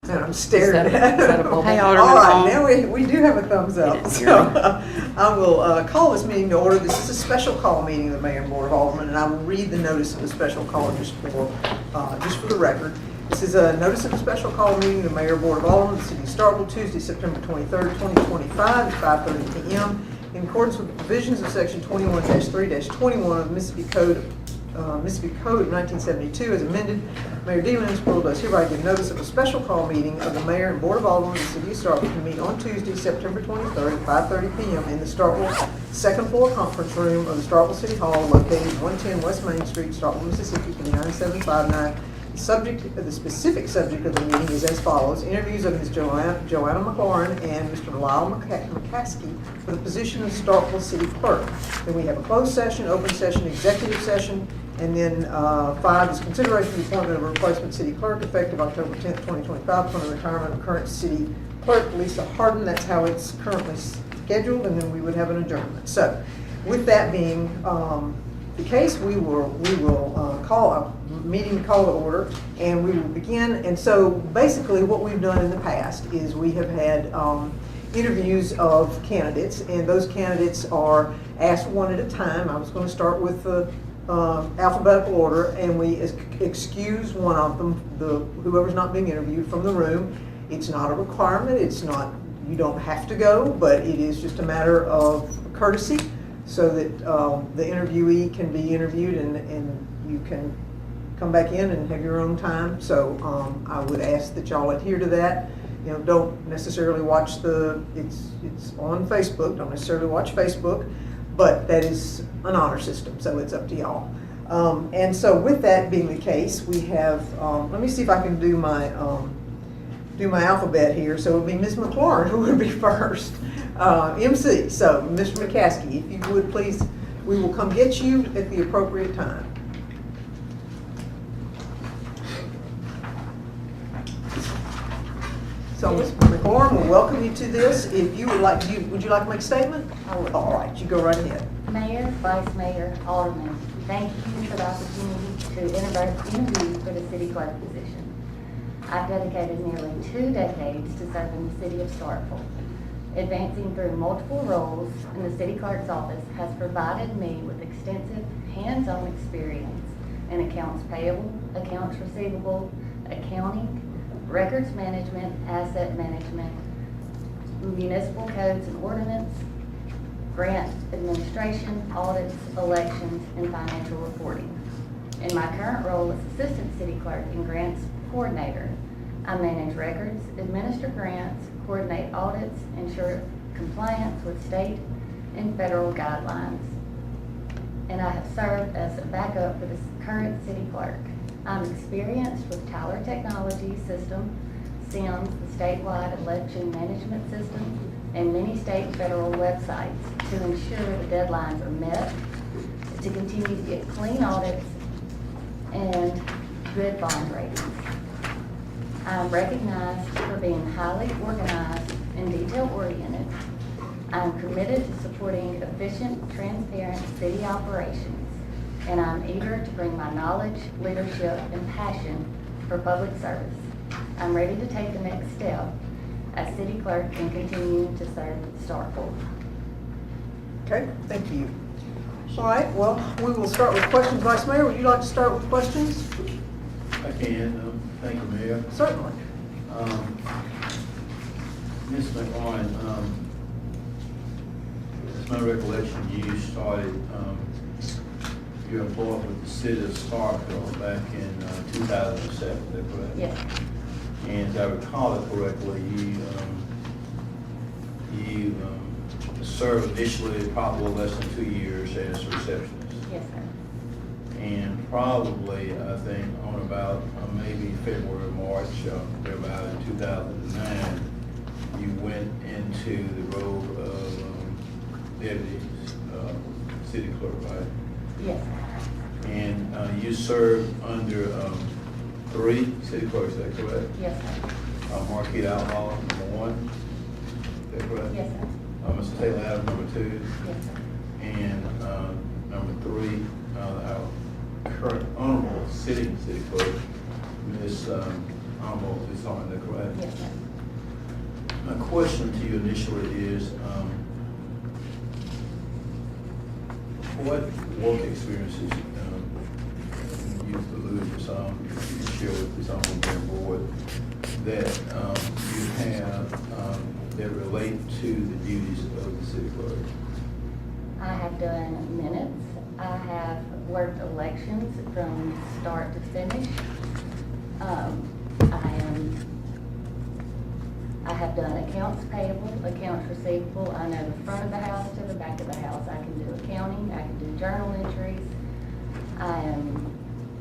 And I'm staring at Is that a it. bubble? Hey, Alderman All right, Hall. now we do have a thumbs up. Get it, So I will call this meeting to order. This is a special call meeting of the Mayor and Board of Aldermen, and I will read the notice of the special call just for the record. This is a notice of a special call meeting of the Mayor and Board of Aldermen of the City of Starkville, Tuesday, September 23rd, 2025, at 5:30 p.m. In accordance with the provisions of Section 21-3-21 of Mississippi Code of 1972 as amended, Mayor DeLunsborough does hereby give notice of a special call meeting of the Mayor and Board of Aldermen of the City of Starkville to meet on Tuesday, September 23rd at 5:30 p.m. in the Starkville second floor conference room of the Starkville City Hall located 110 West Main Street, Starkville, Mississippi 29759. The specific subject of the meeting is as follows: interviews of Ms. Joanna McLaurin and Mr. Lyle McCaskey for the position of Starkville City Clerk. Then we have a closed session, open session, executive session, and then 5 is consideration of the appointment of a replacement city clerk effective October 10th, 2025 upon the retirement of current city clerk Lisa Harden. That's how it's currently scheduled, and then we would have an adjournment. So with that being the case, we will call a meeting to order, and we will begin. And so basically what we've done in the past is we have had interviews of candidates, and those candidates are asked one at a time. I was going to start with the alphabetical order, and we excuse one of them, whoever's not being interviewed, from the room. It's not a requirement. It's not, you don't have to go, but it is just a matter of courtesy, so that the interviewee can be interviewed and you can come back in and have your own time. So I would ask that y'all adhere to that. You know, don't necessarily watch it's on Facebook, don't necessarily watch Facebook, but that is an honor system, so it's up to y'all. And so with that being the case, we have, let me see if I can do my alphabet here. So it would be Ms. McLaurin who would be first. MC, so Mr. McCaskey, if you would please, we will come get you at the appropriate time. So Ms. McLaurin, we'll welcome you to this. If you would like, would you like to make a statement? All right, you go right ahead. Mayor, Vice Mayor, Aldermen, thank you for the opportunity to interview for the city clerk position. I've dedicated nearly 2 decades to serving the city of Starkville. Advancing through multiple roles in the city clerk's office has provided me with extensive hands-on experience in accounts payable, accounts receivable, accounting, records management, asset management, municipal codes and ordinance, grant administration, audits, elections, and financial reporting. In my current role as Assistant City Clerk and Grants Coordinator, I manage records, administer grants, coordinate audits, ensure compliance with state and federal guidelines. And I have served as a backup for the current city clerk. I'm experienced with Tyler Technology System, SIMS, the statewide election management system, and many state and federal websites to ensure the deadlines are met, to continue to get clean audits and good bond ratings. I'm recognized for being highly organized and detail-oriented. I'm committed to supporting efficient, transparent city operations, and I'm eager to bring my knowledge, leadership, and passion for public service. I'm ready to take the next step as city clerk and continue to serve Starkville. Okay, thank you. All right, well, we will start with questions. Vice Mayor, would you like to start with questions? I can. Thank you, Mayor. Certainly. Ms. McLaurin, it's my recollection you started your employment with the city of Starkville back in 2007, is that correct? Yes. And as I recall it correctly, you served initially probably less than 2 years as a receptionist. Yes, sir. And probably, I think, on about maybe February, March, about in 2009, you went into the role of deputy city clerk, right? Yes, sir. And you served under 3 city clerks, is that correct? Yes, sir. Marquette Outlaw, number 1, is that correct? Yes, sir. Mr. Taylor Adams, number 2, Yes, sir. and number 3, our current honorable city clerk, Ms. on both, is that correct? Yes, sir. My question to you initially is, what work experiences, you've alluded to some, you share with this on the board, that you have that relate to the duties of the city clerk? I have done minutes. I have worked elections from start to finish. I have done accounts payable, accounts receivable. I know the front of the house to the back of the house. I can do accounting, I can do journal entries. I am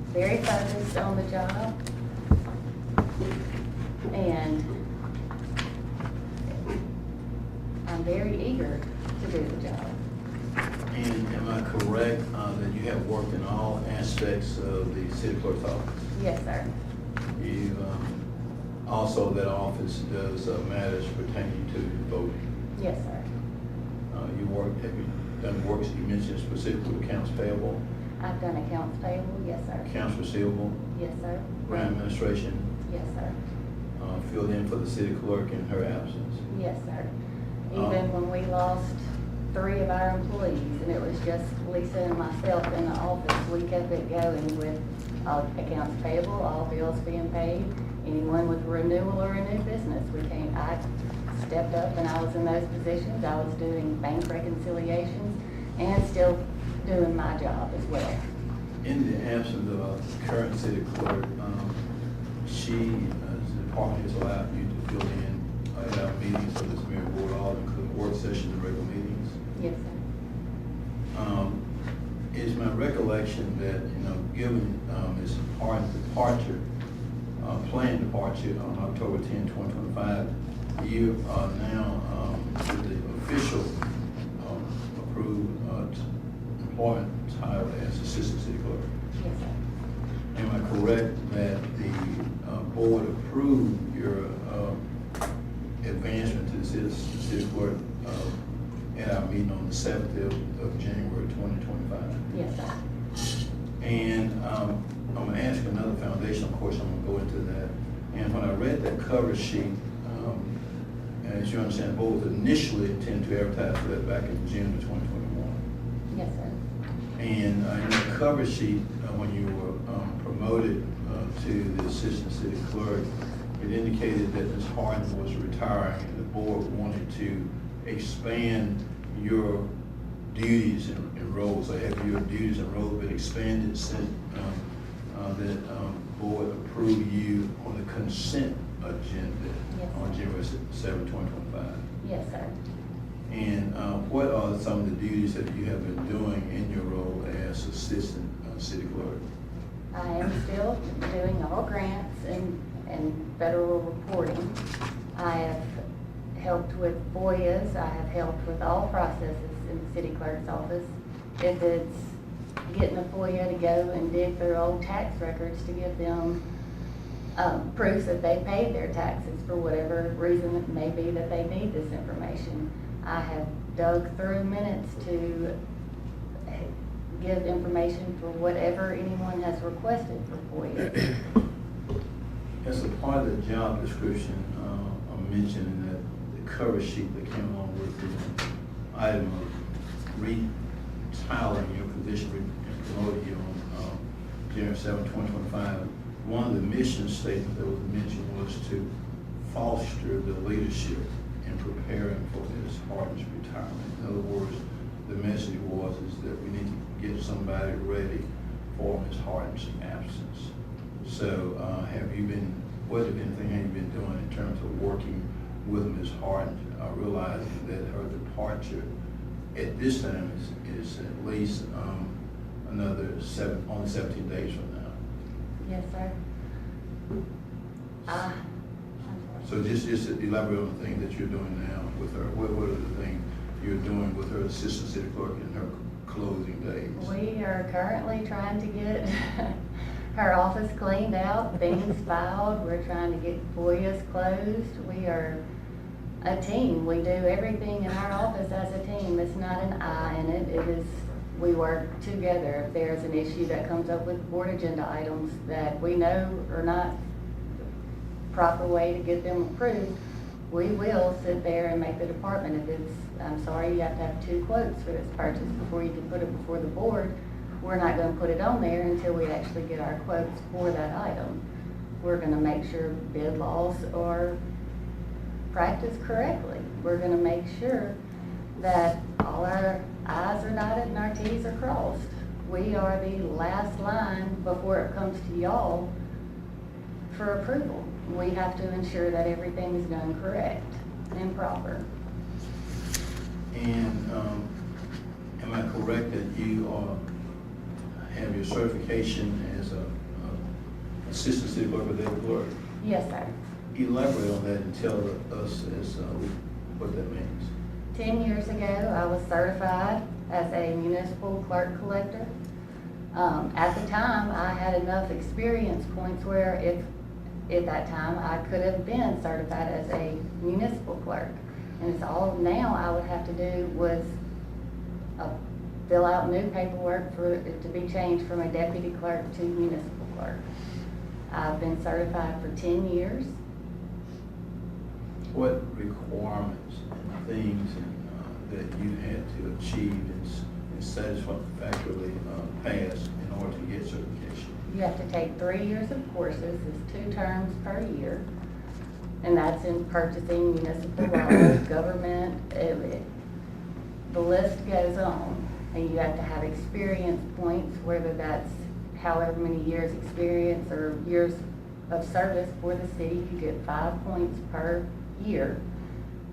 very focused on the job. And I'm very eager to do the job. And am I correct that you have worked in all aspects of the city clerk's office? Yes, sir. You, also that office does matters pertaining to voting. Yes, sir. Have you done works, you mentioned specifically accounts payable, I've done accounts payable. Yes, sir. accounts receivable, Yes, sir. grant administration, Yes, sir. filled in for the city clerk in her absence. Yes, sir. Even when we lost 3 of our employees, and it was just Lisa and myself in the office, we kept it going with accounts payable, all bills being paid. Anyone with renewal or a new business, I stepped up and I was in those positions. I was doing bank reconciliations and still doing my job as well. In the absence of a current city clerk, the department has allowed you to fill in at our meetings for this mayor board, all including work sessions and regular meetings. Yes, sir. Is my recollection that, given Ms. Harden's departure, planned departure on October 10, 2025, you are now with the official approved employment title as assistant city clerk. Yes, sir. Am I correct that the board approved your advancement to the city clerk at our meeting on the 7th of January 2025? Yes, sir. And I'm gonna ask another foundational question, I'm gonna go into that. And when I read that cover sheet, as you understand, the board was initially intended to advertise for that back in June of 2021. Yes, sir. And in the cover sheet, when you were promoted to the assistant city clerk, it indicated that Ms. Harden was retiring and the board wanted to expand your duties and roles. So have your duties and roles been expanded since that board approved you on the consent agenda Yes. on January 7, 2025? Yes, sir. And what are some of the duties that you have been doing in your role as assistant city clerk? I am still doing all grants and federal reporting. I have helped with FOIAs. I have helped with all processes in the city clerk's office. If it's getting a FOIA to go and dig through old tax records to give them proof that they paid their taxes for whatever reason it may be that they need this information. I have dug through minutes to give information for whatever anyone has requested for FOIA. As a part of the job description, I'm mentioning that the cover sheet that came along with the item of retiling your position and promoting you on January 7, 2025, one of the mission statements that was mentioned was to foster the leadership in preparing for Ms. Harden's retirement. In other words, the message is that we need to get somebody ready for Ms. Harden's absence. So what if anything have you been doing in terms of working with Ms. Harden, realizing that her departure at this time is at least only 17 days from now? Yes, sir. So just elaborate on the things that you're doing now with her. What are the things you're doing with her assistant city clerk in her closing days? We are currently trying to get her office cleaned out, things filed. We're trying to get FOIAs closed. We are a team. We do everything in our office as a team. It's not an I in it. We work together. If there's an issue that comes up with board agenda items that we know are not proper way to get them approved, we will sit there and make the department, if it's, I'm sorry, you have to have 2 quotes for this purchase before you can put it before the board. We're not gonna put it on there until we actually get our quotes for that item. We're gonna make sure bid laws are practiced correctly. We're gonna make sure that all our I's are dotted and our T's are crossed. We are the last line before it comes to y'all for approval. We have to ensure that everything is done correct and proper. And, am I correct that you have your certification as a assistant city clerk or deputy clerk? Yes, sir. Elaborate on that and tell us as what that means. 10 years ago, I was certified as a municipal clerk collector. At the time, I had enough experience points where if at that time I could have been certified as a municipal clerk. And it's all now I would have to do was fill out new paperwork for it to be changed from a deputy clerk to municipal clerk. I've been certified for 10 years. What requirements and things that you had to achieve and satisfactorily pass in order to get certification? You have to take 3 years of courses, it's 2 terms per year. And that's in purchasing, municipal law, government, the list goes on. And you have to have experience points, whether that's however many years experience or years of service for the city. You get 5 points per year.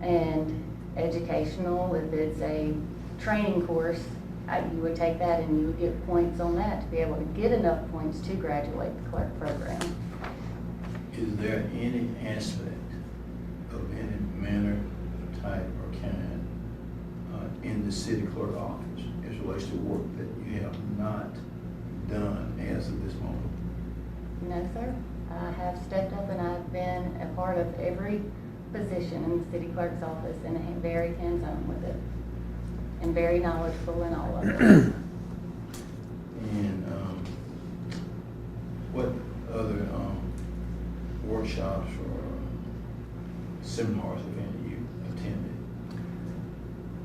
And educational, if it's a training course, you would take that and you would get points on that to be able to get enough points to graduate the clerk program. Is there any aspect of any manner, type, or kind in the city clerk office as relates to work that you have not done as of this moment? No, sir. I have stepped up and I've been a part of every position in the city clerk's office and very hands-on with it and very knowledgeable in all of it. And what other workshops or seminars, if any, you attended?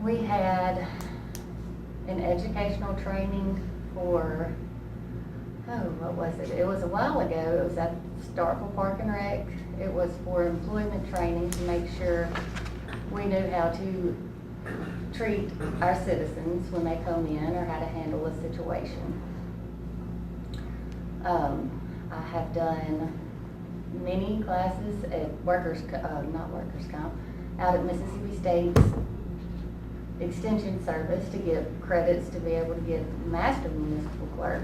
We had an educational training for, what was it? It was a while ago. It was at Starkville Park and Rec. It was for employment training to make sure we knew how to treat our citizens when they come in or how to handle a situation. I have done many classes at not workers' comp, out at Mississippi State's Extension Service to get credits to be able to get Master Municipal Clerk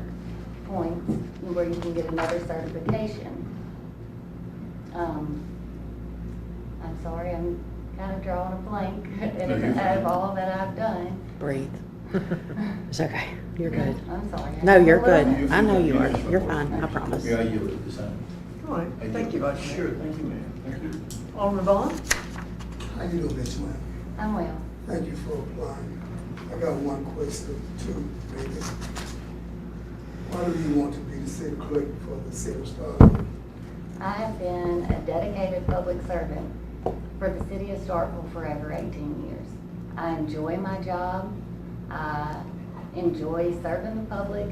points where you can get another certification. I'm sorry, I'm kind of drawing a blank of all that I've done. Breathe. It's okay. You're good. I'm sorry. No, you're good. I know you are. You're fine. I promise. Yeah, I yield at this time. All right, thank you, Vice Mayor. Sure, thank you, ma'am. Thank you. Alderman Vaughn? How you doing, Miss Wynn? I'm well. Thank you for applying. I got one question, too, maybe. Why do you want to be the city clerk for the city of Starkville? I have been a dedicated public servant for the city of Starkville for over 18 years. I enjoy my job. I enjoy serving the public.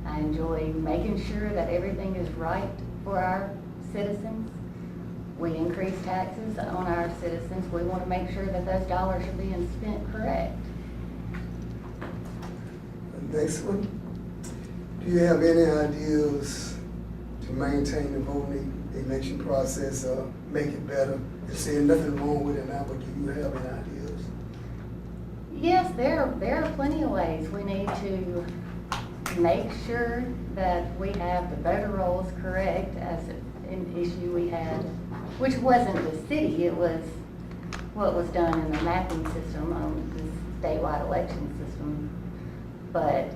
I enjoy making sure that everything is right for our citizens. We increase taxes on our citizens. We want to make sure that those dollars are being spent correct. The next one, do you have any ideas to maintain the voting election process or make it better? You're saying nothing wrong with it now, but do you have any ideas? Yes, there are plenty of ways. We need to make sure that we have the voter rolls correct, as an issue we had, which wasn't the city, it was what was done in the mapping system on the statewide election system. But,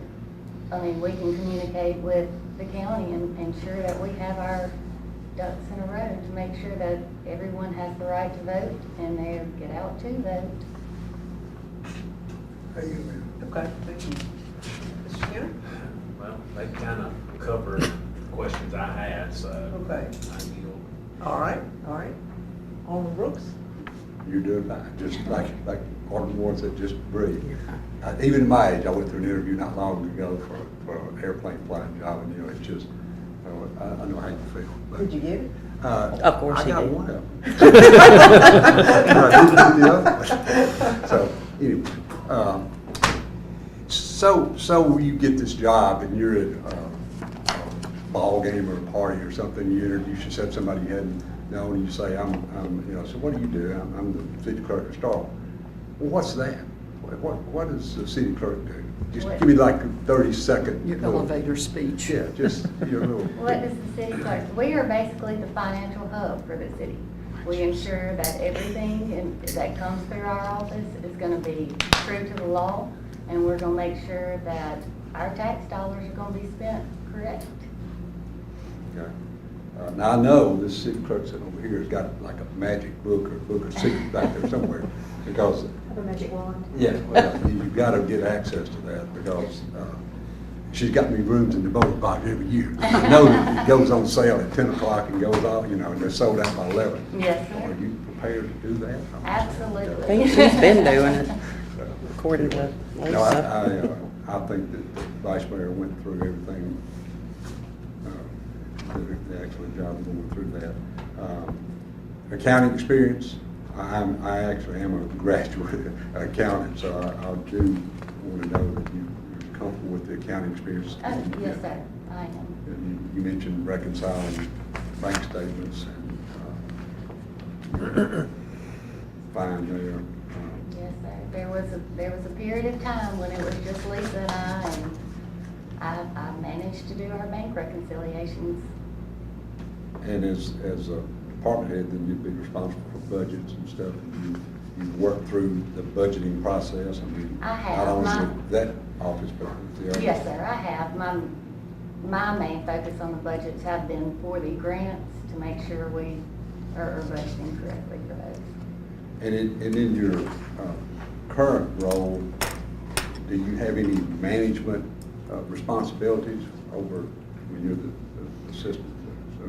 I mean, we can communicate with the county and ensure that we have our ducks in a row to make sure that everyone has the right to vote and they get out to vote. How you, ma'am? Okay, thank you. Mr. Skinner? Well, they kind of covered questions I had, so Okay. I yield. All right, all right. Alderman Brooks? You're doing fine, just like Alderman Moore said, just breathe. You're fine. Even at my age, I went through an interview not long ago for an airplane flying job, and it's just, I know how you feel. but, Did you get it? Of course I he got did. one of them. I didn't do the other one. So, anyway, so you get this job and you're at a ball game or a party or something, you introduce yourself to somebody you hadn't known, and you say, so what do you do? I'm the city clerk of Starkville. Well, what's that? What does the city clerk do? Just give me like a 30-second. Your elevator speech. Yeah, just your little. What does the city clerk, we are basically the financial hub for the city. We ensure that everything that comes through our office is gonna be true to the law, and we're gonna make sure that our tax dollars are gonna be spent correct. Okay. Now, I know this city clerk sitting over here has got like a magic book or book of secrets back there somewhere, because. Have a magic wand? Yeah, well, you've got to get access to that, because she's got me rooms in the boat box every year. I know that it goes on sale at 10 o'clock and goes off, and they're sold out by 11. Yes, Are sir. you prepared to do that? Absolutely. I think she's been doing it, according to No, Lisa. I think that the vice mayor went through everything, did the excellent job of going through that. Accounting experience, I actually am a graduate accountant, so I do want to know that you're comfortable with the accounting experience. Yes, sir, I am. You mentioned reconciling bank statements and fine there. Yes, sir. There was a period of time when it was just Lisa and I managed to do our bank reconciliations. And as a department head, then you'd be responsible for budgets and stuff, and you work through the budgeting process. I mean, I have. not only with that office, but with the other. Yes, sir, I have. My main focus on the budgets have been for the grants to make sure we are budgeting correctly for those. And in your current role, do you have any management responsibilities over, when you're the assistant?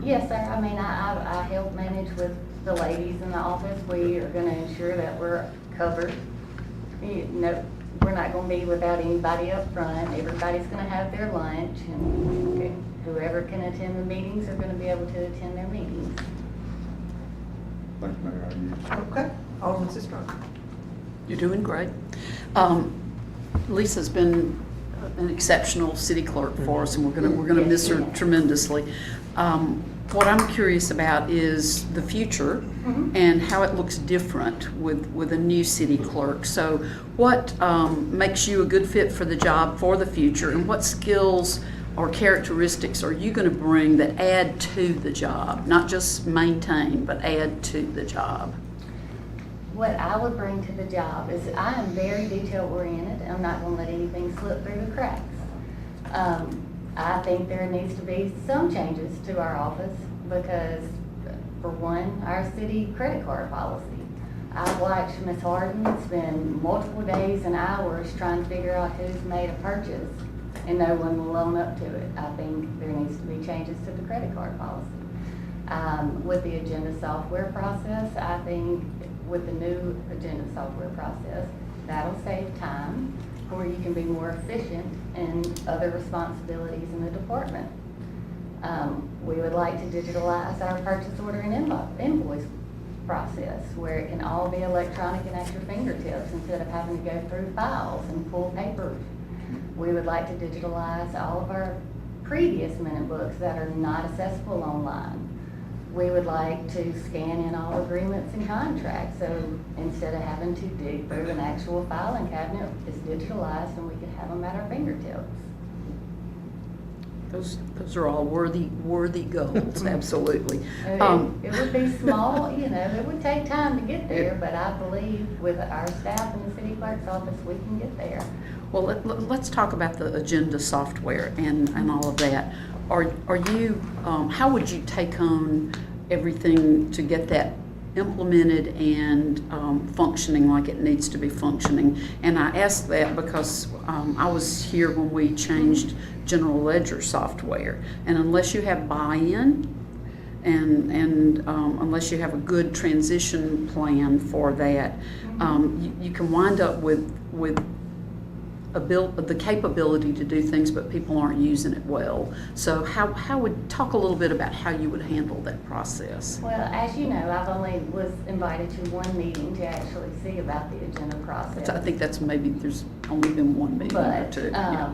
Yes, sir. I mean, I help manage with the ladies in the office. We are gonna ensure that we're covered. We're not gonna be without anybody up front. Everybody's gonna have their lunch, and whoever can attend the meetings are gonna be able to attend their meetings. Thank you, Mayor. Are you? Okay. Alderman Sistrunk? You're doing great. Lisa's been an exceptional city clerk for us, and we're gonna miss her tremendously. What I'm curious about is the future and how it looks different with a new city clerk. So what makes you a good fit for the job for the future, and what skills or characteristics are you going to bring that add to the job, not just maintain, but add to the job? What I would bring to the job is I am very detail oriented. I'm not gonna let anything slip through the cracks. I think there needs to be some changes to our office because, for one, our city credit card policy. I've watched Ms. Harden spend multiple days and hours trying to figure out who's made a purchase, and no one will own up to it. I think there needs to be changes to the credit card policy. With the agenda software process, I think with the new agenda software process, that'll save time, where you can be more efficient in other responsibilities in the department. We would like to digitalize our purchase order and invoice process, where it can all be electronic and at your fingertips instead of having to go through files and pull papers. We would like to digitalize all of our previous minute books that are not accessible online. We would like to scan in all agreements and contracts, so instead of having to dig through an actual filing cabinet, it's digitalized and we can have them at our fingertips. Those are all worthy goals, absolutely. It would be small, it would take time to get there, but I believe with our staff in the city clerk's office, we can get there. Well, let's talk about the agenda software and all of that. Are you, how would you take on everything to get that implemented and functioning like it needs to be functioning? And I ask that because I was here when we changed general ledger software, and unless you have buy-in and unless you have a good transition plan for that, you can wind up with the capability to do things, but people aren't using it well. So how would, talk a little bit about how you would handle that process? Well, as you know, I've only was invited to one meeting to actually see about the agenda process. I think that's maybe, there's only been one meeting or But, two. Yeah.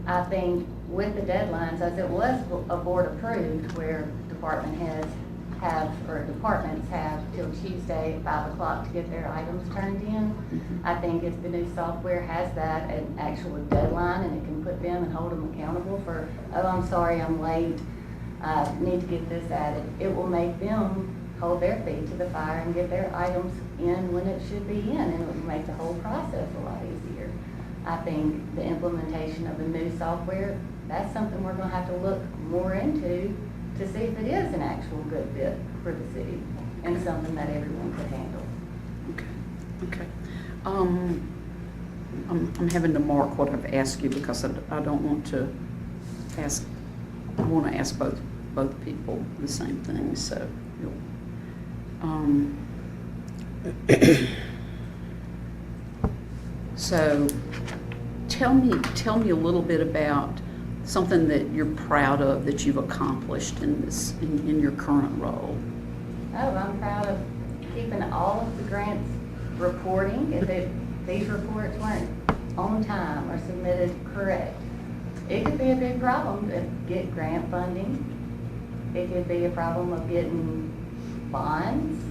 I think with the deadlines, as it was a board approved where department heads or departments have till Tuesday at 5 o'clock to get their items turned in. I think if the new software has that, an actual deadline, and it can put them and hold them accountable for, oh, I'm sorry, I'm late, I need to get this added, it will make them hold their feet to the fire and get their items in when it should be in, and it will make the whole process a lot easier. I think the implementation of the new software, that's something we're gonna have to look more into to see if it is an actual good fit for the city and something that everyone could handle. Okay. I'm having to mark what I've asked you because I don't want to ask, I want to ask both people the same thing, so. So tell me a little bit about something that you're proud of that you've accomplished in your current role. Oh, I'm proud of keeping all of the grants reporting. These reports weren't on time or submitted correct, it could be a big problem to get grant funding. It could be a problem of getting bonds.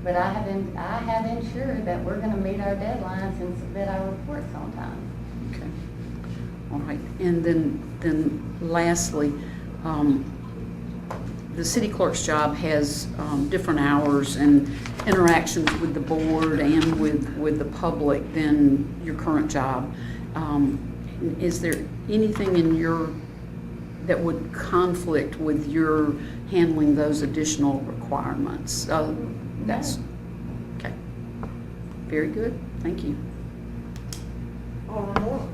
But I have ensured that we're gonna meet our deadlines and submit our reports on time. Okay. All right. And then lastly, the city clerk's job has different hours and interactions with the board and with the public than your current job. Is there anything that would conflict with your handling those additional requirements? That's okay. Very good. Thank you. Alderman Moore.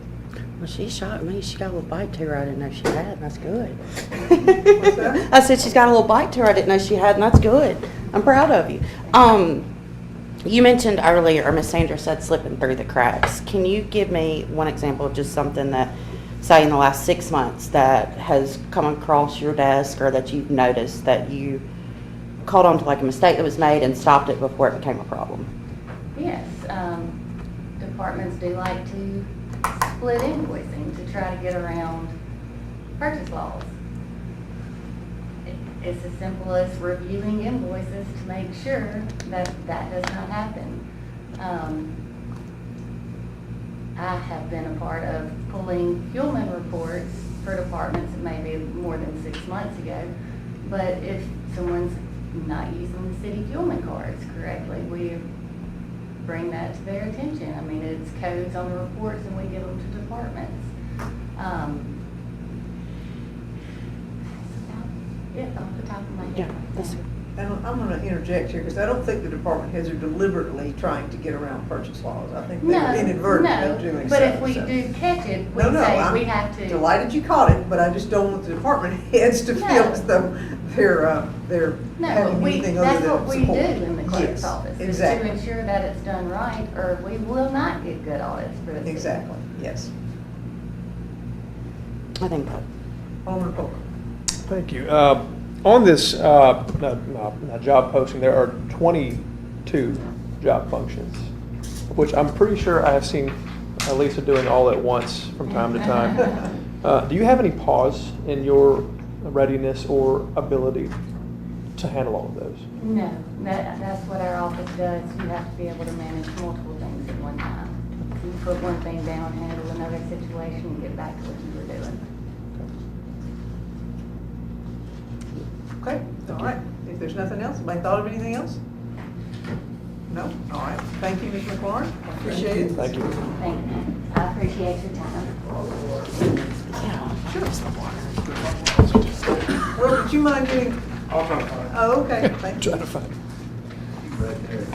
Well, she shocked me. She got a little bite to her I didn't know she had, and that's good. What's that? I said she's got a little bite to her I didn't know she had, and that's good. I'm proud of you. You mentioned earlier, or Miss Sandra said slipping through the cracks. Can you give me one example of just something that, say, in the last 6 months that has come across your desk or that you've noticed that you caught on to, like a mistake that was made and stopped it before it became a problem? Yes, departments do like to split invoicing to try to get around purchase laws. It's as simple as reviewing invoices to make sure that that does not happen. I have been a part of pulling Fuelman reports for departments that may be more than 6 months ago, but if someone's not using the city Fuelman cards correctly, we bring that to their attention. I mean, it's codes on the reports and we give them to departments. Yeah, off the top of my head. Yeah, that's And I'm going to interject here because I don't think the department heads are deliberately trying to get around purchase laws. I think they're inadvertently doing so. But if we so. do catch it, we No, say I'm we have to. delighted you caught it, but I just don't want the department heads to feel as though they're No, having anything that's other what than we do support. in the clerk's Yes, office, is to exactly. ensure that it's done right, or we will not get good audits for the city. Exactly, yes. I think that. Alderman Polk. Thank you. On this job posting, there are 22 job functions, which I'm pretty sure I have seen Lisa doing all at once from time to time. Do you have any pause in your readiness or ability to handle all of those? No, that's what our office does. You have to be able to manage multiple things at one time. You put one thing down, handle another situation, and get back to what you were doing. Okay, all right. If there's nothing else, anybody thought of anything else? No? All right. Thank you, Ms. McLaurin. Appreciate it. Thank you. Thank you. I appreciate your time. Well, would you mind getting, I'll try to find it. oh, okay, thank you. Try to find it. Right there.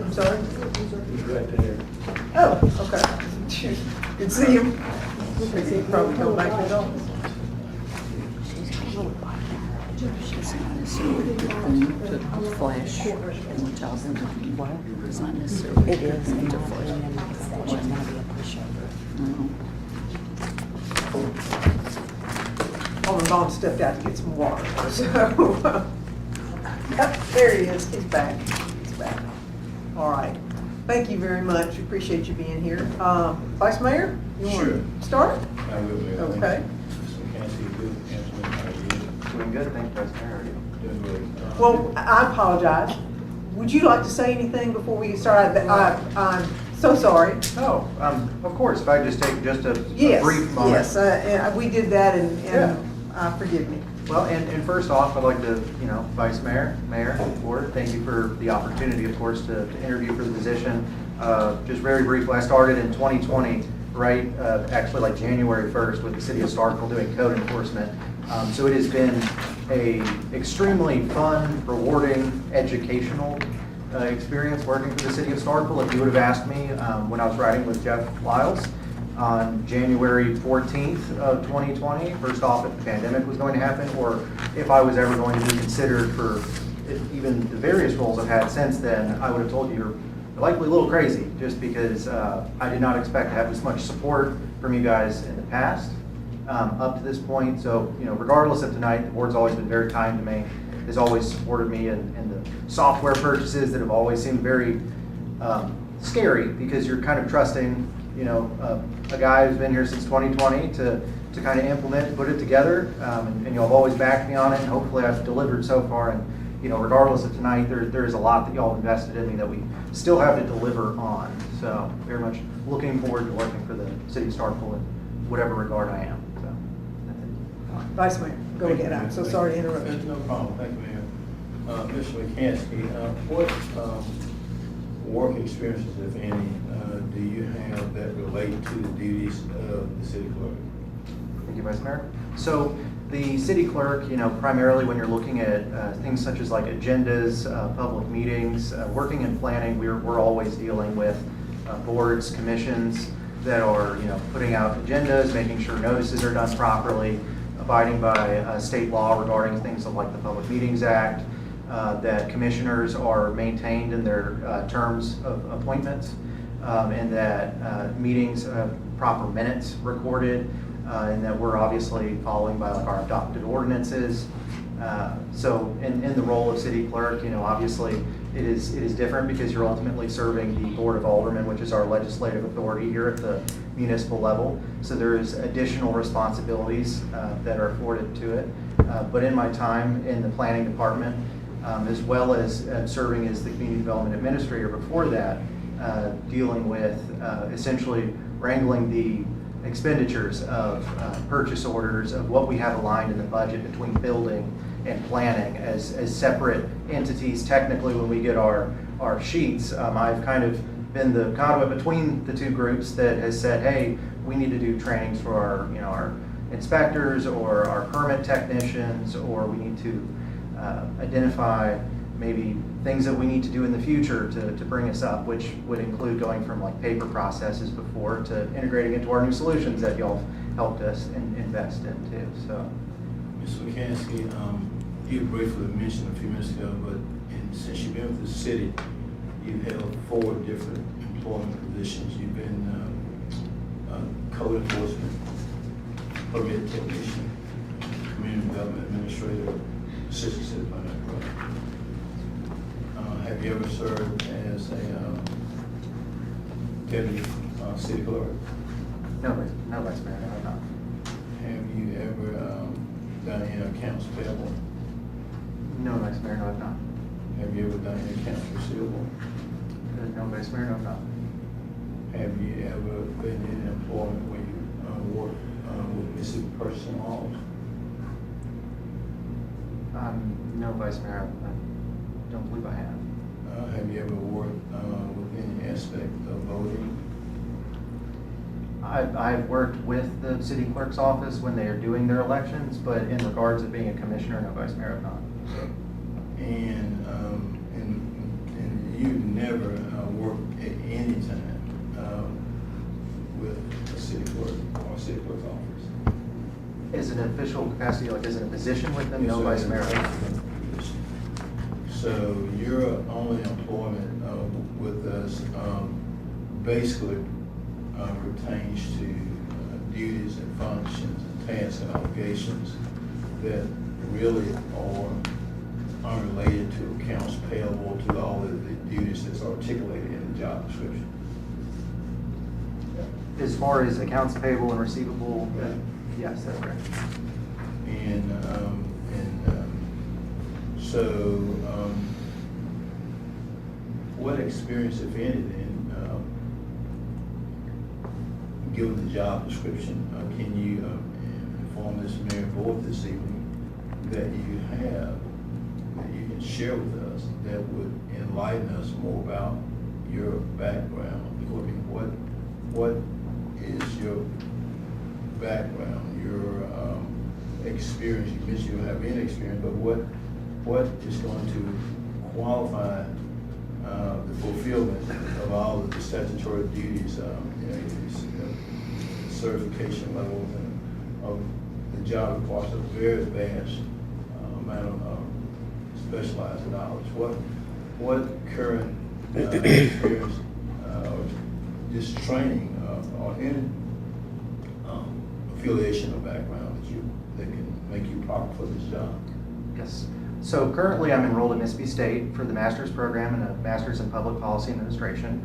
I'm sorry? He's right there. Oh, okay. Good to see him. He's probably coming back to his office. She's got a little bite to her. It's not necessarily a good thing to flash in the job interview. It's not necessarily a It good is, thing in to my flash. opinion, like I said, she's gonna be a pushover. Alderman Vaughn stepped out to get some water, so. There he is, he's back, he's back. All right, thank you very much, appreciate you being here. Vice Mayor, you want Sure. to start? I will, Mayor. Thank Okay. you. Mr. McKenzie, good, Councilman, how are you? Doing good, thank you, Vice Mayor. How are you? Doing great. Well, I apologize. Would you like to say anything before we get started? I'm so sorry. Oh, of course, if I could just take just a Yes, brief moment. yes, we did that Yeah. and forgive me. Well, and first off, I'd like to, Vice Mayor, Mayor, Board, thank you for the opportunity, of course, to interview for the position. Just very briefly, I started in 2020, right, actually like January 1st with the city of Starkville doing code enforcement. So it has been a extremely fun, rewarding, educational experience working for the city of Starkville. If you would have asked me when I was riding with Jeff Lyles on January 14th of 2020, first off, if the pandemic was going to happen, or if I was ever going to be considered for even the various roles I've had since then, I would have told you you're likely a little crazy, just because I did not expect to have this much support from you guys in the past up to this point. So, regardless of tonight, the board's always been very kind to me, has always supported me in the software purchases that have always seemed very scary, because you're kind of trusting, a guy who's been here since 2020 to kind of implement and put it together. And y'all have always backed me on it, and hopefully I've delivered so far. And, regardless of tonight, there is a lot that y'all have invested in me that we still have to deliver on. So very much looking forward to working for the city of Starkville in whatever regard I am. So that's it. Vice Mayor, go Thank ahead. you, I'm Mayor. so sorry to interrupt you. No problem, thank you, Mayor. Mr. McKenzie, what work experiences, if any, do you have that relate to the duties of the city clerk? Thank you, Vice Mayor. So the city clerk, primarily when you're looking at things such as like agendas, public meetings, working in planning, we're always dealing with boards, commissions that are, putting out agendas, making sure notices are done properly, abiding by state law regarding things like the Public Meetings Act, that commissioners are maintained in their terms of appointments, and that meetings have proper minutes recorded, and that we're obviously following by like our adopted ordinances. So in the role of city clerk, obviously it is different, because you're ultimately serving the Board of Aldermen, which is our legislative authority here at the municipal level. So there is additional responsibilities that are afforded to it. But in my time in the planning department, as well as serving as the community development administrator before that, dealing with essentially wrangling the expenditures of purchase orders, of what we have aligned in the budget between building and planning as separate entities. Technically, when we get our sheets, I've kind of been the conduit between the two groups that has said, hey, we need to do trainings for our inspectors or our permit technicians, or we need to identify maybe things that we need to do in the future to bring us up, which would include going from like paper processes before to integrating into our new solutions that y'all helped us invest in too. So, Mr. McKenzie, you briefly mentioned a few minutes ago, but since you've been with the city, you've held 4 different employment positions. You've been code enforcement, permit technician, community development administrator, assistant city planner. Have you ever served as a deputy city clerk? no, Vice Mayor, no, I'm not. Have you ever done any accounts payable? No, Vice Mayor, no, I'm not. Have you ever done any accounts receivable? No, Vice Mayor, no, I'm not. Have you ever been in employment where you work with missing person laws? No, Vice Mayor, I don't believe I have. Have you ever worked with any aspect of voting? I've worked with the city clerk's office when they are doing their elections, but in regards of being a commissioner, no, Vice Mayor, I'm not. And you've never worked at any time with a city clerk or a city clerk's office? Is an official capacity, like is it a position with them? No, Vice Mayor. So your only employment with us basically pertains to duties and functions and tasks and obligations that really are unrelated to accounts payable, to all of the duties that's articulated in the job description. As far as accounts payable and receivable, yes, that's correct. And so, what experience, if any, then, given the job description, can you inform this mayor and board this evening that you have, that you can share with us, that would enlighten us more about your background? I mean, what is your background, your experience? You mentioned you don't have any experience, but what is going to qualify the fulfillment of all of the statutory duties, certification levels, and of the job requires a very vast amount of specialized knowledge. What current experience or just training or any affiliation or background that can make you proper for this job? Yes. So currently, I'm enrolled at Mississippi State for the master's program in a master's in public policy administration.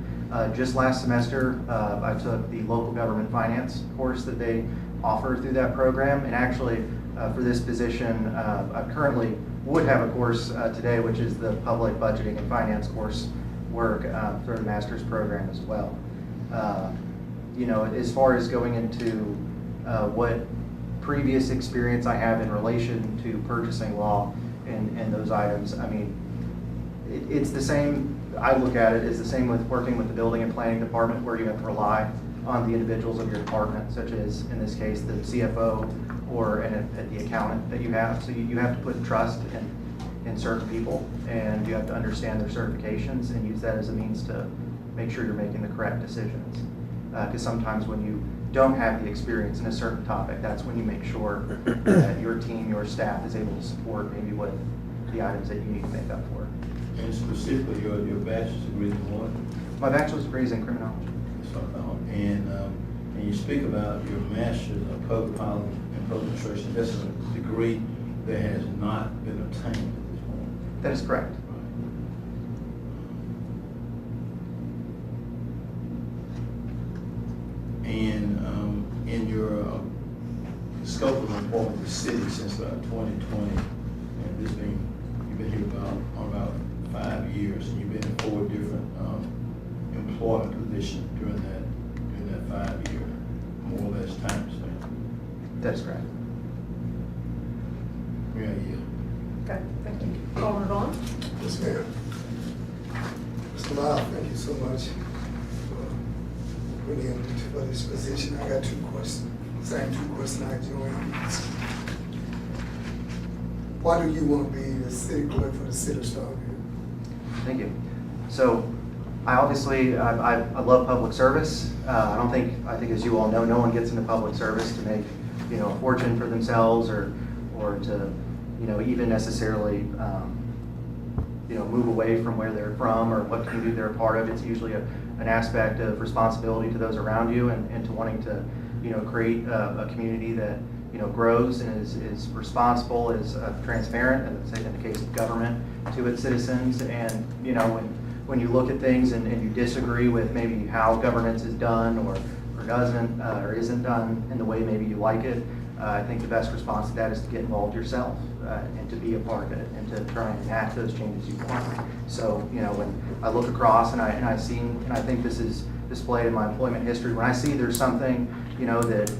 Just last semester, I took the local government finance course that they offer through that program. And actually, for this position, I currently would have a course today, which is the public budgeting and finance course work through the master's program as well. As far as going into what previous experience I have in relation to purchasing law and those items, I mean, it's the same. I look at it as the same with working with the building and planning department, where you have to rely on the individuals of your department, such as in this case the CFO or the accountant that you have. So you have to put trust in certain people, and you have to understand their certifications and use that as a means to make sure you're making the correct decisions. Because sometimes when you don't have the experience in a certain topic, that's when you make sure that your team, your staff is able to support maybe what the items that you need to make up for. And specifically, your bachelor's degree in what? My bachelor's degree is in criminology. That's what I thought. And you speak about your master's of public policy and public administration. That's a degree that has not been obtained at this point. That is correct. And in your scope of employment in the city since 2020, and you've been here about 5 years, and you've been in 4 different employment positions during that 5 year, more or less time span. That is correct. Yeah. Okay, thank you. Alderman Vaughn? Yes, ma'am. Mr. Lyle, thank you so much for putting me for this position. I got 2 questions. Same 2 questions I joined. Why do you want to be the city clerk for the city of Starkville? Thank you. So, I obviously, I love public service. I think as you all know, no one gets into public service to make, a fortune for themselves or to, even necessarily, move away from where they're from or what community they're a part of. It's usually an aspect of responsibility to those around you and to wanting to, create a community that, grows and is responsible, is transparent, and say in the case of government, to its citizens. And, when you look at things and you disagree with maybe how governance is done or doesn't or isn't done in the way maybe you like it, I think the best response to that is to get involved yourself and to be a part of it and to try and enact those changes you want. So, when I look across and I think this is displayed in my employment history, when I see there's something, that,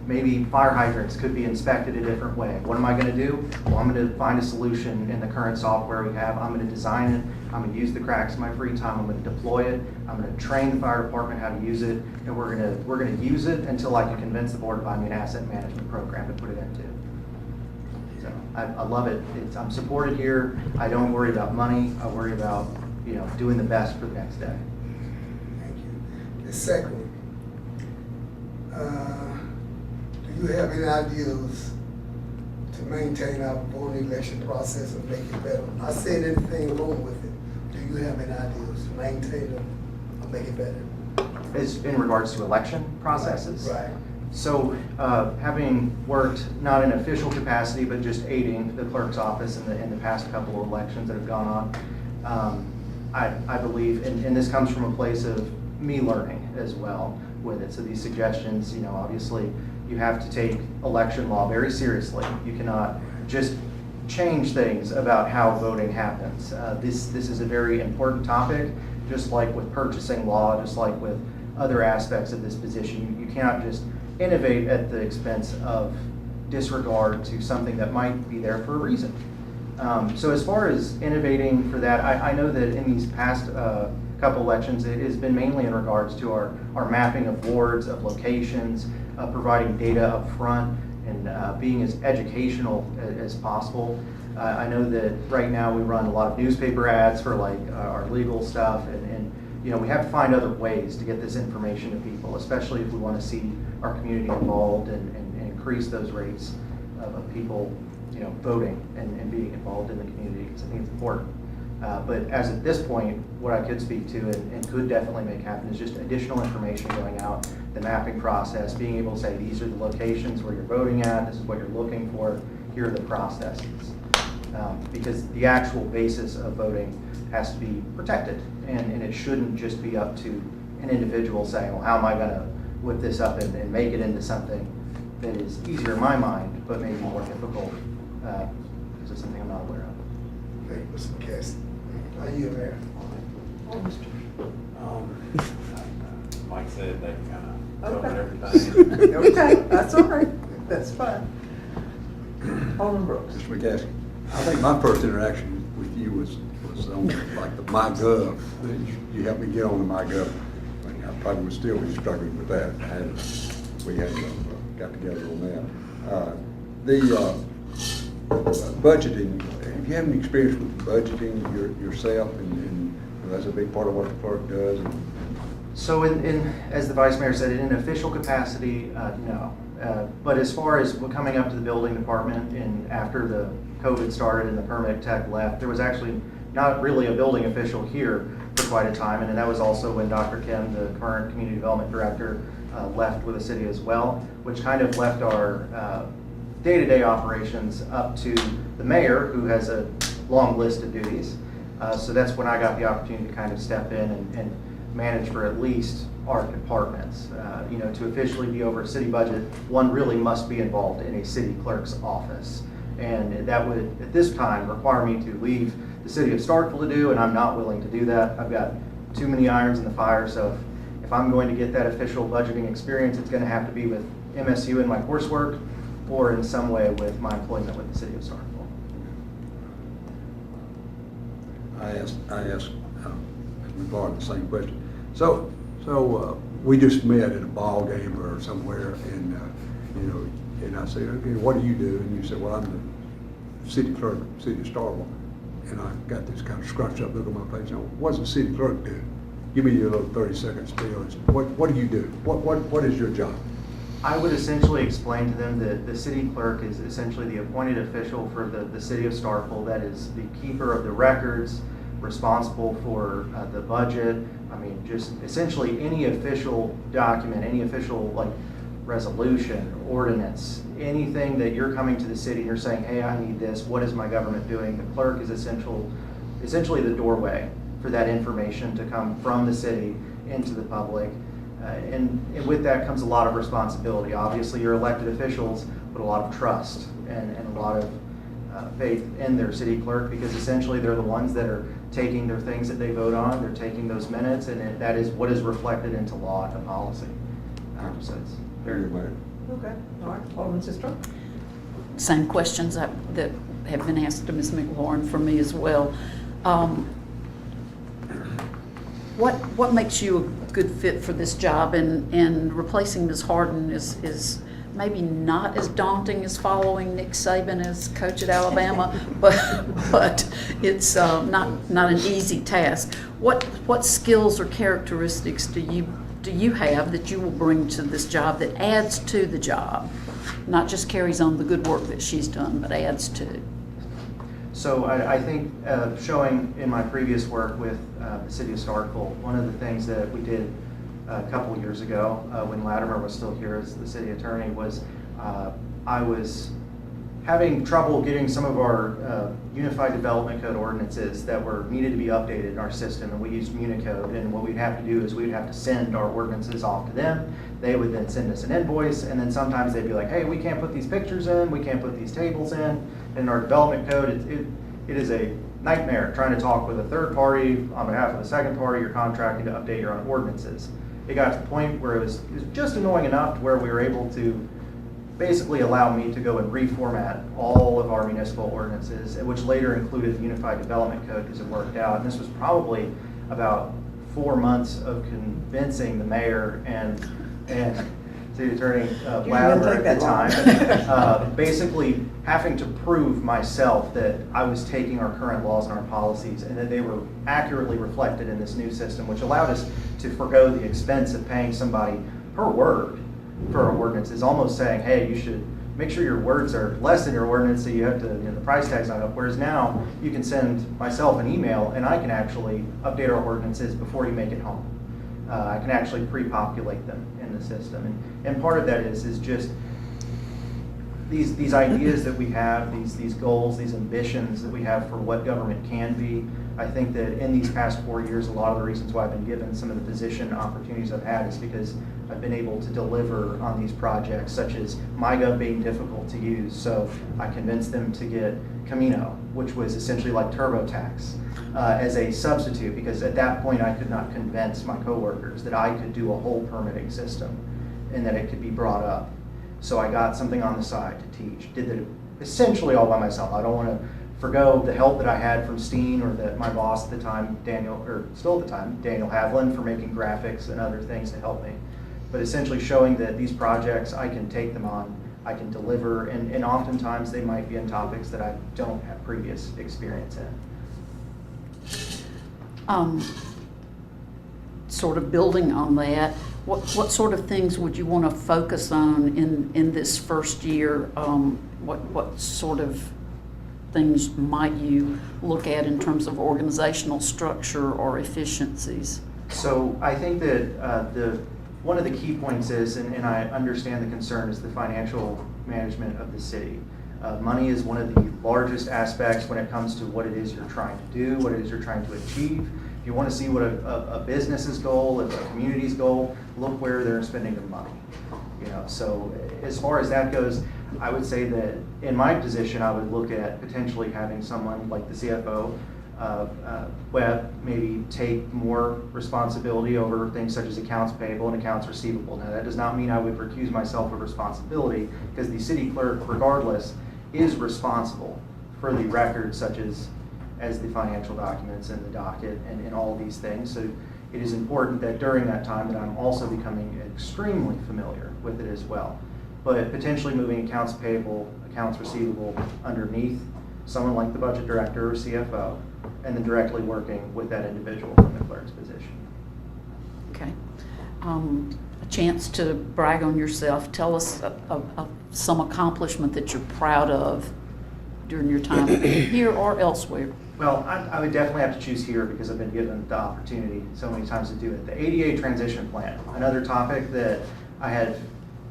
maybe fire hydrants could be inspected a different way. What am I going to do? Well, I'm going to find a solution in the current software we have. I'm going to design it. I'm going to use the cracks in my free time. I'm going to deploy it. I'm going to train the fire department how to use it, and we're going to use it until I can convince the board to buy me an asset management program to put it into. So I love it. I'm supported here. I don't worry about money. I worry about doing the best for the next day. Thank you. The second one, do Do you have any ideas to maintain our voting election process and make it better? Not saying anything wrong with it. Do you have any ideas to maintain it or make it better? Is in regards to election processes? Right. So, having worked not in official capacity, but just aiding the clerk's office in the past couple of elections that have gone on, I believe, and this comes from a place of me learning as well with it. So these suggestions, obviously, you have to take election law very seriously. You cannot just change things about how voting happens. This is a very important topic, just like with purchasing law, just like with other aspects of this position. You cannot just innovate at the expense of disregard to something that might be there for a reason. So as far as innovating for that, I know that in these past couple elections, it has been mainly in regards to our mapping of wards, of locations, providing data up front, and being as educational as possible. I know that right now we run a lot of newspaper ads for like our legal stuff, and we have to find other ways to get this information to people, especially if we want to see our community involved and increase those rates of people, voting and being involved in the community, because I think it's important. But as at this point, what I could speak to and could definitely make happen is just additional information going out, the mapping process, being able to say, these are the locations where you're voting at, this is what you're looking for, here are the processes. Because the actual basis of voting has to be protected, and it shouldn't just be up to an individual saying, well, how am I going to whip this up and make it into something that is easier in my mind, but maybe more difficult, because it's something I'm not aware of. Thank you, Mr. McCaskey. Are you Mayor? Mike said they kind of Okay. covered everything. Okay, that's all right. That's fine. Alderman Brooks. Mr. McCaskey, I think my first interaction with you was on like the MyGov. You helped me get on the MyGov. I probably would still be struggling with that. We had got together on that. The budgeting, have you had any experience with budgeting yourself? And that's a big part of what the clerk does. So as the Vice Mayor said, in an official capacity, no. But as far as coming up to the building department and after the COVID started and the permit tech left, there was actually not really a building official here for quite a time. And that was also when Dr. Kim, the current community development director, left with the city as well, which kind of left our day-to-day operations up to the mayor, who has a long list of duties. So that's when I got the opportunity to kind of step in and manage for at least our departments. To officially be over a city budget, one really must be involved in a city clerk's office. And that would, at this time, require me to leave the city of Starkville to do, and I'm not willing to do that. I've got too many irons in the fire, so if I'm going to get that official budgeting experience, it's going to have to be with MSU in my coursework, or in some way with my employment with the city of Starkville. I asked McLaurin the same question. So we just met at a ball game or somewhere, and and I said, okay, what do you do? And you said, well, I'm the city clerk of the city of Starkville. And I got this kind of scrunched up look on my face. What does the city clerk do? Give me your little 30-second spiel. What do you do? What is your job? I would essentially explain to them that the city clerk is essentially the appointed official for the city of Starkville, that is the keeper of the records, responsible for the budget. I mean, just essentially any official document, any official resolution, ordinance, anything that you're coming to the city and you're saying, hey, I need this, what is my government doing? The clerk is essentially the doorway for that information to come from the city into the public. And with that comes a lot of responsibility. Obviously, your elected officials put a lot of trust and a lot of faith in their city clerk, because essentially they're the ones that are taking their things that they vote on, they're taking those minutes, and that is what is reflected into law and policy. So it's very good. Okay, all right. Alderman Sistrum. Same questions that have been asked to Ms. McLaurin for me as well. What makes you a good fit for this job? And replacing Ms. Harden is maybe not as daunting as following Nick Saban as coach at Alabama, but it's not an easy task. What skills or characteristics do you have that you will bring to this job that adds to the job? not just carries on the good work that she's done, but adds to. So I think showing in my previous work with the city of Starkville, one of the things that we did a couple years ago when Latimer was still here as the city attorney was I was having trouble getting some of our Unified Development Code ordinances that were needed to be updated in our system, and we used Municode, and what we'd have to do is we'd have to send our ordinances off to them. They would then send us an invoice, and then sometimes they'd be like, hey, we can't put these pictures in, we can't put these tables in. In our development code, it is a nightmare trying to talk with a third party on behalf of the second party you're contracting to update your own ordinances. It got to the point where it was just annoying enough to where we were able to basically allow me to go and reformat all of our municipal ordinances, which later included the Unified Development Code because it worked out. And this was probably about 4 months of convincing the mayor and city attorney Latimer at the time, basically having to prove myself that I was taking our current laws and our policies and that they were accurately reflected in this new system, which allowed us to forego the expense of paying somebody per word for our ordinance. Is almost saying, hey, you should make sure your words are less than your ordinance, so you have to, the price tag's not up. Whereas now you can send myself an email and I can actually update our ordinances before you make it home. I can actually pre-populate them in the system, and part of that is just these ideas that we have, these goals, these ambitions that we have for what government can be. I think that in these past 4 years, a lot of the reasons why I've been given some of the position opportunities I've had is because I've been able to deliver on these projects, such as MyGov being difficult to use. So I convinced them to get Camino, which was essentially like TurboTax, as a substitute, because at that point I could not convince my coworkers that I could do a whole permitting system and that it could be brought up. So I got something on the side to teach. Did it essentially all by myself. I don't want to forgo the help that I had from Steen or that my boss at the time, Daniel Havlin, for making graphics and other things to help me. But essentially showing that these projects, I can take them on, I can deliver, and oftentimes they might be in topics that I don't have previous experience in. Sort of building on that, what sort of things would you want to focus on in this first year? What sort of things might you look at in terms of organizational structure or efficiencies? So I think that one of the key points is, and I understand the concern, is the financial management of the city. Money is one of the largest aspects when it comes to what it is you're trying to do, what it is you're trying to achieve. If you want to see what a business's goal, a community's goal, look where they're spending their money. So as far as that goes, I would say that in my position, I would look at potentially having someone like the CFO, Webb, maybe take more responsibility over things such as accounts payable and accounts receivable. Now, that does not mean I would recuse myself of responsibility, because the city clerk, regardless, is responsible for the records such as the financial documents and the docket and all these things. So it is important that during that time that I'm also becoming extremely familiar with it as well. But potentially moving accounts payable, accounts receivable underneath someone like the budget director or CFO, and then directly working with that individual from the clerk's position. Okay. A chance to brag on yourself. Tell us some accomplishment that you're proud of during your time here or elsewhere. Well, I would definitely have to choose here because I've been given the opportunity so many times to do it. The ADA transition plan, another topic that I had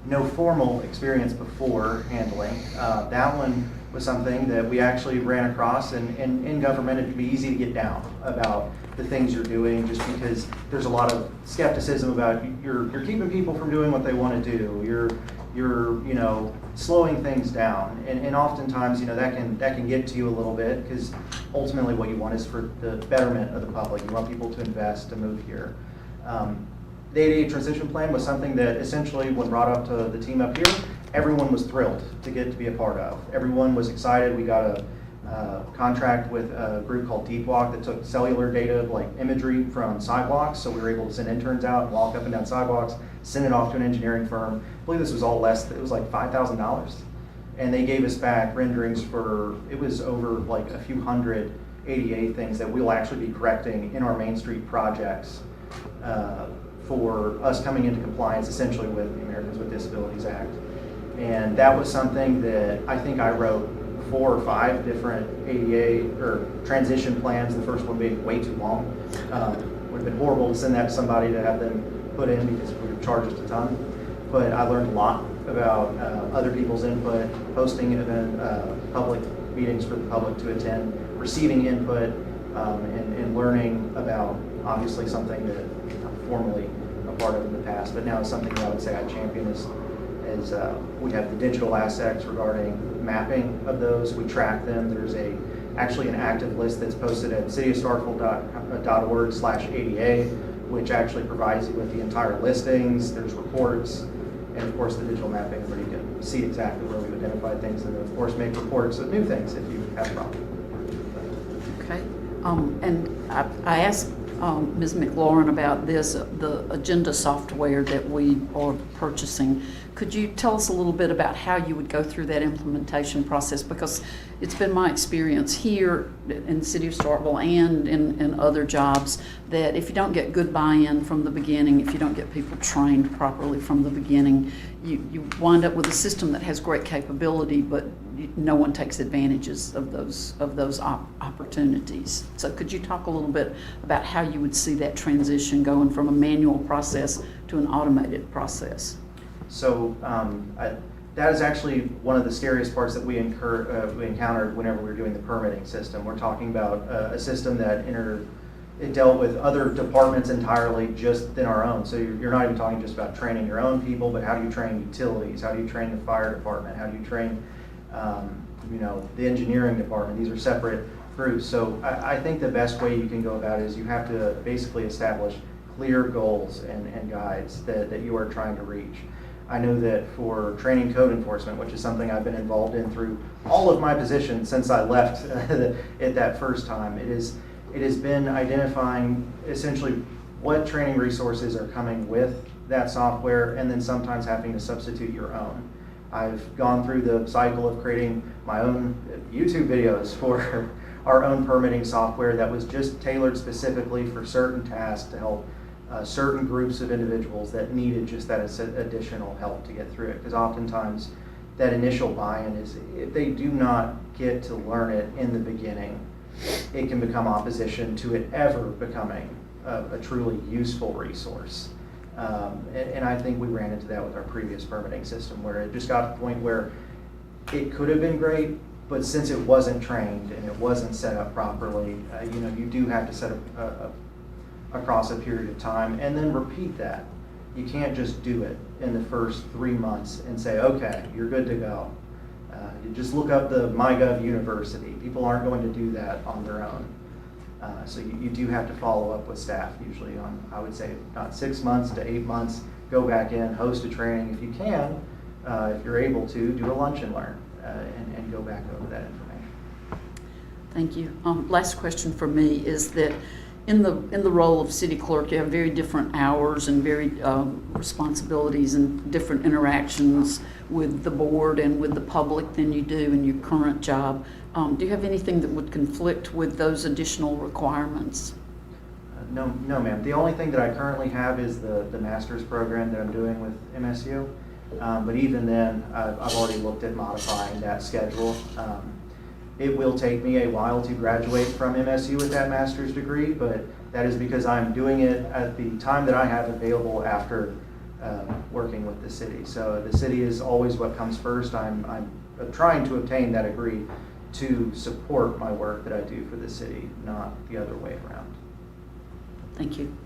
no formal experience before handling. That one was something that we actually ran across, and in government it can be easy to get down about the things you're doing just because there's a lot of skepticism about you're keeping people from doing what they want to do. You're slowing things down, and oftentimes that can get to you a little bit, because ultimately what you want is for the betterment of the public. You want people to invest, to move here. The ADA transition plan was something that essentially, when brought up to the team up here, everyone was thrilled to get to be a part of. Everyone was excited. We got a contract with a group called Deep Walk that took cellular data, like imagery from sidewalks, so we were able to send interns out and walk up and down sidewalks, send it off to an engineering firm. I believe this was all less, it was like $5,000. And they gave us back renderings it was over like a few hundred ADA things that we'll actually be correcting in our Main Street projects for us coming into compliance essentially with the Americans with Disabilities Act. And that was something that I think I wrote 4 or 5 different ADA or transition plans, the first one being way too long. Would have been horrible to send that to somebody to have them put in because we were charged a ton. But I learned a lot about other people's input, posting event, public meetings for the public to attend, receiving input, and learning about obviously something that I'm formally a part of in the past, but now it's something that I would say I champion is we have the digital aspects regarding mapping of those. We track them. There's actually an active list that's posted at cityofstarkville.org/ADA, which actually provides you with the entire listings. There's reports, and of course the digital mapping where you can see exactly where we've identified things, and then of course make reports of new things if you have a problem. Okay, and I asked Ms. McLaurin about this, the agenda software that we are purchasing. Could you tell us a little bit about how you would go through that implementation process? Because it's been my experience here in the city of Starkville and in other jobs that if you don't get good buy-in from the beginning, if you don't get people trained properly from the beginning, you wind up with a system that has great capability, but no one takes advantages of those opportunities. So could you talk a little bit about how you would see that transition going from a manual process to an automated process? So that is actually one of the scariest parts that we encountered whenever we were doing the permitting system. We're talking about a system that it dealt with other departments entirely just than our own. So you're not even talking just about training your own people, but how do you train utilities? How do you train the fire department? How do you train the engineering department? These are separate groups. So I think the best way you can go about it is you have to basically establish clear goals and guides that you are trying to reach. I know that for training code enforcement, which is something I've been involved in through all of my positions since I left at that first time, it has been identifying essentially what training resources are coming with that software and then sometimes having to substitute your own. I've gone through the cycle of creating my own YouTube videos for our own permitting software that was just tailored specifically for certain tasks to help certain groups of individuals that needed just that additional help to get through it. Because oftentimes that initial buy-in is, if they do not get to learn it in the beginning, it can become opposition to it ever becoming a truly useful resource. And I think we ran into that with our previous permitting system, where it just got to the point where it could have been great, but since it wasn't trained and it wasn't set up properly, you do have to set up across a period of time and then repeat that. You can't just do it in the first 3 months and say, okay, you're good to go. You just look up the MyGov University. People aren't going to do that on their own. So you do have to follow up with staff, usually on, I would say, not 6 months to 8 months, go back in, host a training if you can, if you're able to, do a lunch and learn, and go back over that information. Thank you. Last question for me is that in the role of city clerk, you have very different hours and very responsibilities and different interactions with the board and with the public than you do in your current job. Do you have anything that would conflict with those additional requirements? No, ma'am. The only thing that I currently have is the master's program that I'm doing with MSU. But even then, I've already looked at modifying that schedule. It will take me a while to graduate from MSU with that master's degree, but that is because I'm doing it at the time that I have available after working with the city. So the city is always what comes first. I'm trying to obtain that degree to support my work that I do for the city, not the other way around. Thank you.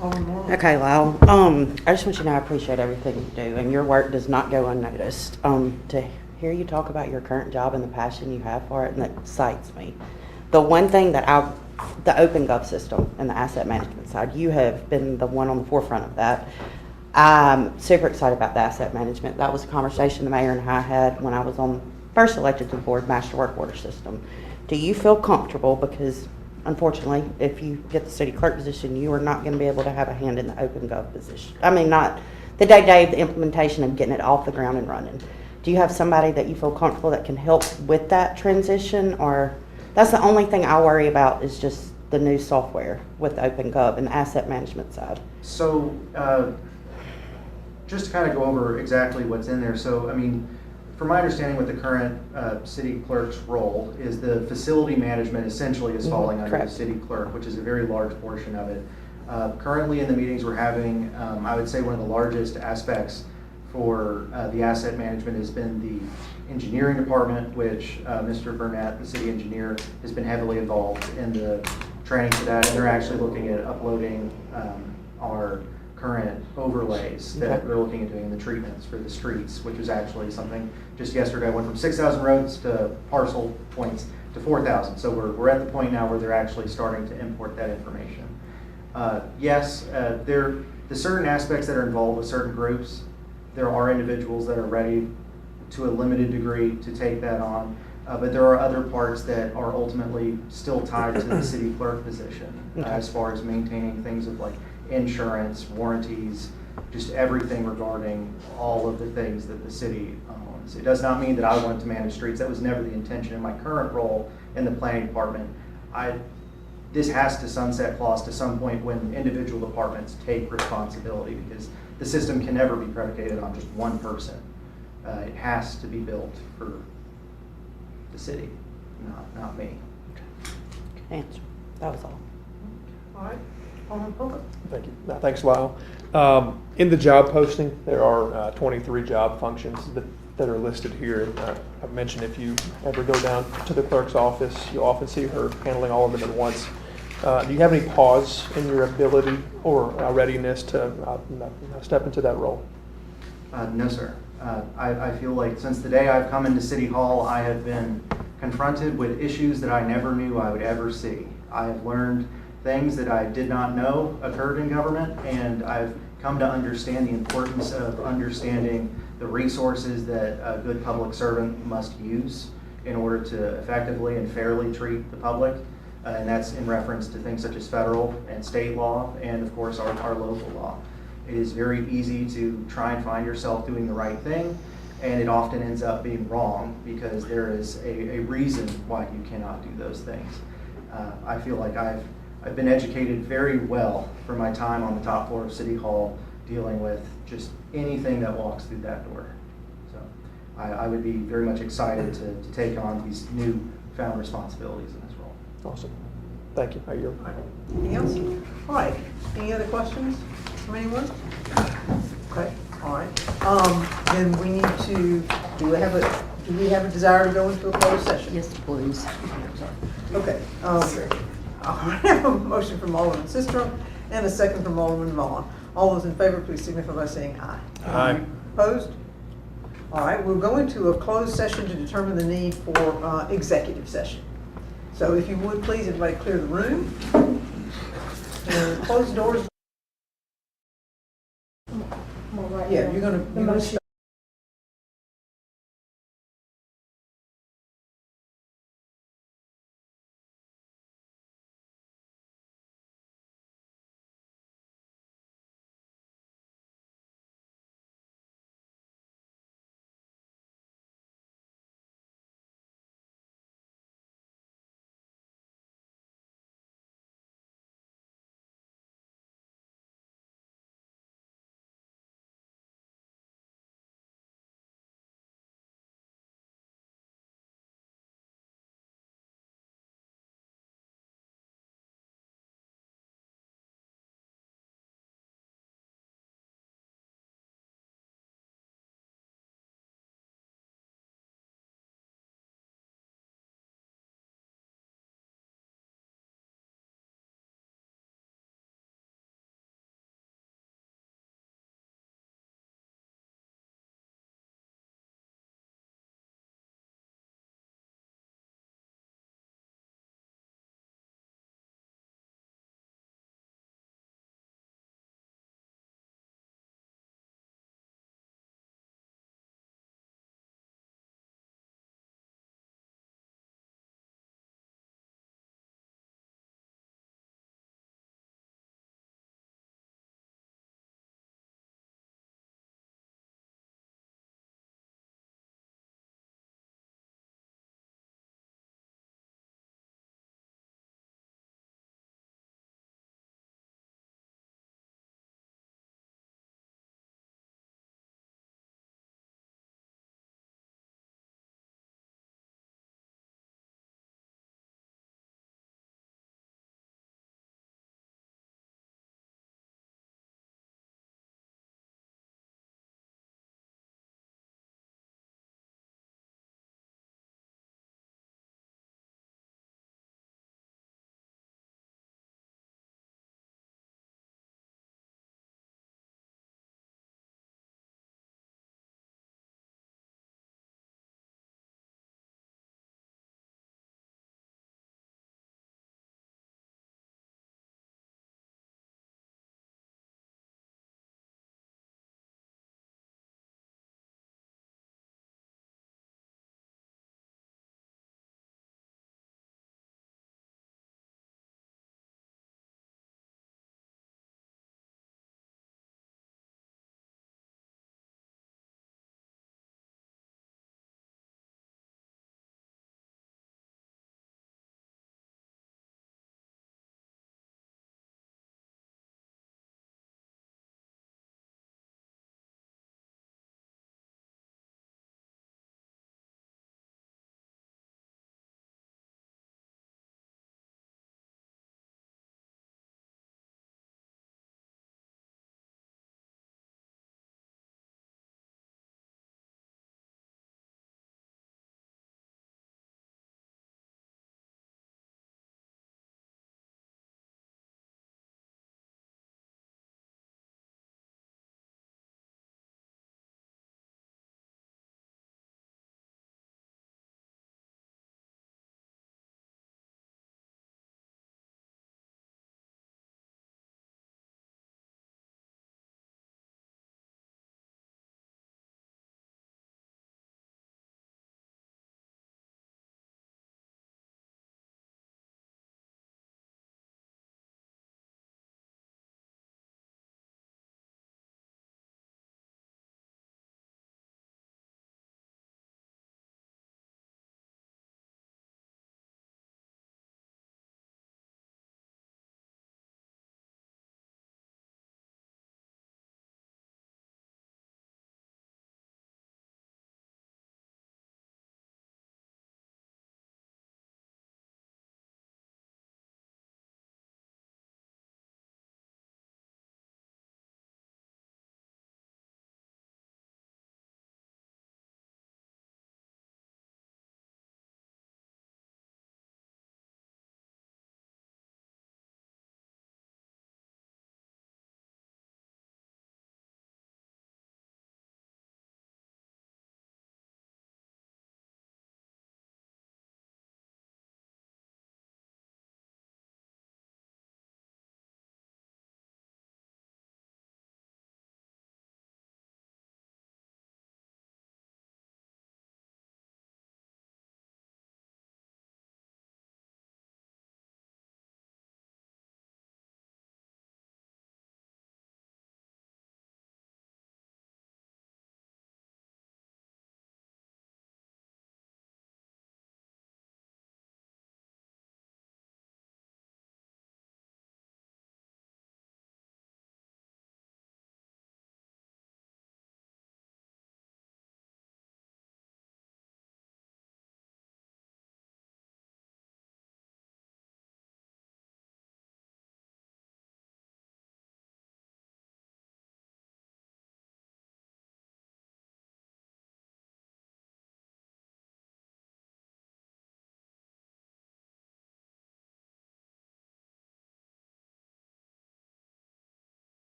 Okay, Lyle, I just want you to know I appreciate everything you do, and your work does not go unnoticed. To hear you talk about your current job and the passion you have for it, and that excites me. The one thing that the OpenGov system and the asset management side, you have been the one on the forefront of that. I'm super excited about the asset management. That was a conversation the mayor and I had when I was first elected to the board, master work order system. Do you feel comfortable, because unfortunately, if you get the city clerk position, you are not going to be able to have a hand in the OpenGov position. I mean, not the day-to-day of the implementation of getting it off the ground and running. Do you have somebody that you feel comfortable that can help with that transition? Or that's the only thing I worry about, is just the new software with OpenGov and the asset management side. So just to kind of go over exactly what's in there. So, I mean, from my understanding with the current city clerk's role is the facility management essentially is falling under the correct. city clerk, which is a very large portion of it. Currently in the meetings we're having, I would say one of the largest aspects for the asset management has been the engineering department, which Mr. Burnett, the city engineer, has been heavily involved in the training for that, and they're actually looking at uploading our current overlays that Okay. they're looking at doing the treatments for the streets, which is actually something, just yesterday, I went from 6,000 roads to parcel points to 4,000. So we're at the point now where they're actually starting to import that information. Yes, the certain aspects that are involved with certain groups, there are individuals that are ready to a limited degree to take that on. But there are other parts that are ultimately still tied to the city clerk position, Okay. as far as maintaining things of like insurance, warranties, just everything regarding all of the things that the city owns. It does not mean that I want to manage streets. That was never the intention in my current role in the planning department. This has to sunset clause to some point when individual departments take responsibility, because the system can never be predicated on just one person. It has to be built for the city, not me. Good answer. That was all. All right, Alderman Pope. Thank you. No, thanks, Lyle. In the job posting, there are 23 job functions that are listed here. I've mentioned if you ever go down to the clerk's office, you'll often see her handling all of them at once. Do you have any pause in your ability or readiness to step into that role? No, sir. I feel like since the day I've come into City Hall, I have been confronted with issues that I never knew I would ever see. I have learned things that I did not know occurred in government, and I've come to understand the importance of understanding the resources that a good public servant must use in order to effectively and fairly treat the public. And that's in reference to things such as federal and state law, and of course our local law. It is very easy to try and find yourself doing the right thing, and it often ends up being wrong because there is a reason why you cannot do those things. I feel like I've been educated very well from my time on the top floor of City Hall dealing with just anything that walks through that door. So I would be very much excited to take on these new found responsibilities in this role. Awesome. Thank you. I yield. Anything else? All right, any other questions from anyone? Okay, all right. Then we need to, do we have a desire to go into a closed session? Yes, please. Okay. I have a motion from Alderman Sistrum and a second from Alderman Vaughn. All those in favor, please signify by saying aye. Aye. Opposed? All right, we'll go into a closed session to determine the need for executive session. So if you would, please, everybody clear the room. And close the doors. Yeah, you're gonna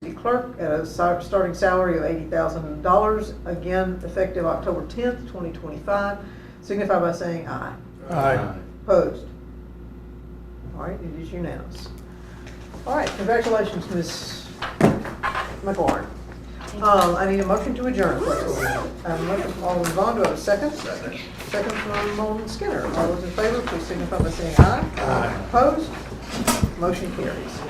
city clerk at a starting salary of $80,000, again, effective October 10th, 2025. Signify by saying aye. Aye. Opposed? All right, it is unanimous. All right, congratulations, Ms. McLaurin. I need a motion to adjourn, please. I have a motion from Alderman Vaughn, do I have a second? Second from Alderman Skinner. All those in favor, please signify by saying aye. Aye. Opposed? Motion carries.